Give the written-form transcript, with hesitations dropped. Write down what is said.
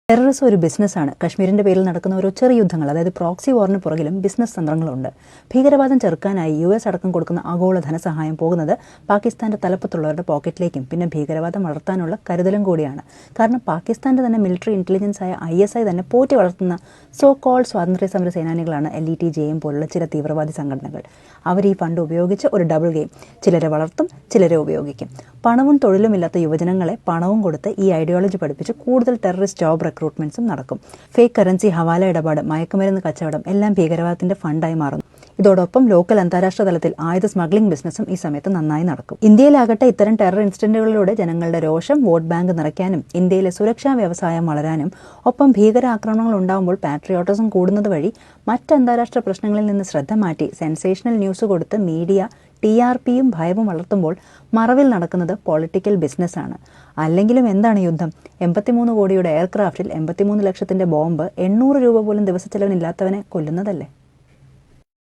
Terrorism ഒരു ബിസിനസ്സാണ്. കശ്മീരിന്റെ പേരിൽ നടക്കുന്ന ഓരോ ചെറിയ യുദ്ധങ്ങൾ, അതായത് പ്രോക്സി വാറിന് പുറകിലും ബിസിനസ് തന്ത്രങ്ങളുണ്ട്. ഭീകരവാദം ചെറുക്കാനായി US അടക്കം കൊടുക്കുന്ന ആഗോള ധനസഹായം പോകുന്നത് പാകിസ്ഥാന്റെ തലപ്പത്തുള്ളവരുടെ പോക്കറ്റിലേക്കും പിന്നെ ഭീകരവാദം വളർത്താനുള്ള കരുതലും കൂടിയാണ്. കാരണം പാകിസ്ഥാന്റെ തന്നെ മിലിറ്ററി ഇന്റലിജൻസ് ആയ ISI തന്നെ പോറ്റി വളർത്തുന്ന സോ കോൾ സ്വാതന്ത്ര്യ സമര സേനാനികളാണ് LTTE പോലുള്ള ചില തീവ്രവാദി സംഘടനകൾ. അവർ ഈ ഫണ്ട് ഉപയോഗിച്ച് ഒരു ഡബിൾ ഗെയിം, ചിലരെ വളർത്തും, ചിലരെ ഉപയോഗിക്കും. പണവും തൊഴിലുമില്ലാത്ത യുവജനങ്ങളെ പണവും കൊടുത്ത് ഈ ഐഡിയോളജി പഠിപ്പിച്ച് കൂടുതൽ ടെററിസ്റ്റ് ജോബ് റിക്രൂട്ട്മെന്റ്സും നടക്കും. ഫേക്ക് കറൻസി, ഹവാല ഇടപാട്, മയക്കുമരുന്ന് കച്ചവടം എല്ലാം ഭീകരവാദത്തിന്റെ ഫണ്ടായി മാറുന്നു. ഇതോടൊപ്പം ലോക്കൽ അന്താരാഷ്ട്ര തലത്തിൽ ആയുധ സ്മഗ്ലിംഗ് ബിസിനസ്സും ഈ സമയത്ത് നന്നായി നടക്കും. ഇന്ത്യയിലാകട്ടെ ഇത്തരം ടെറർ ഇൻസിഡന്റുകളിലൂടെ ജനങ്ങളുടെ രോഷം, വോട്ട് ബാങ്ക് നിറയ്ക്കാനും ഇന്ത്യയിലെ സുരക്ഷാ വ്യവസായം വളരാനും ഒപ്പം ഭീകരാക്രമണങ്ങൾ ഉണ്ടാകുമ്പോൾ പാട്രിയോട്ടിസം കൂടുന്നത് വഴി മറ്റ് അന്താരാഷ്ട്ര പ്രശ്നങ്ങളിൽ നിന്ന് ശ്രദ്ധ മാറ്റി സെൻസേഷണൽ ന്യൂസ് കൊടുത്ത് മീഡിയ TRPയും ഭയവും വളർത്തുമ്പോൾ മറവിൽ നടക്കുന്നത് പൊളിറ്റിക്കൽ ബിസിനസ്സാണ്. അല്ലെങ്കിലും എന്താണ് യുദ്ധം? 83 കോടിയുടെ എയർക്രാഫ്റ്റിൽ 83 ലക്ഷത്തിന്റെ ബോംബ് 800 രൂപ പോലും ദിവസച്ചെലവിനില്ലാത്തവനെ കൊല്ലുന്നതല്ലേ.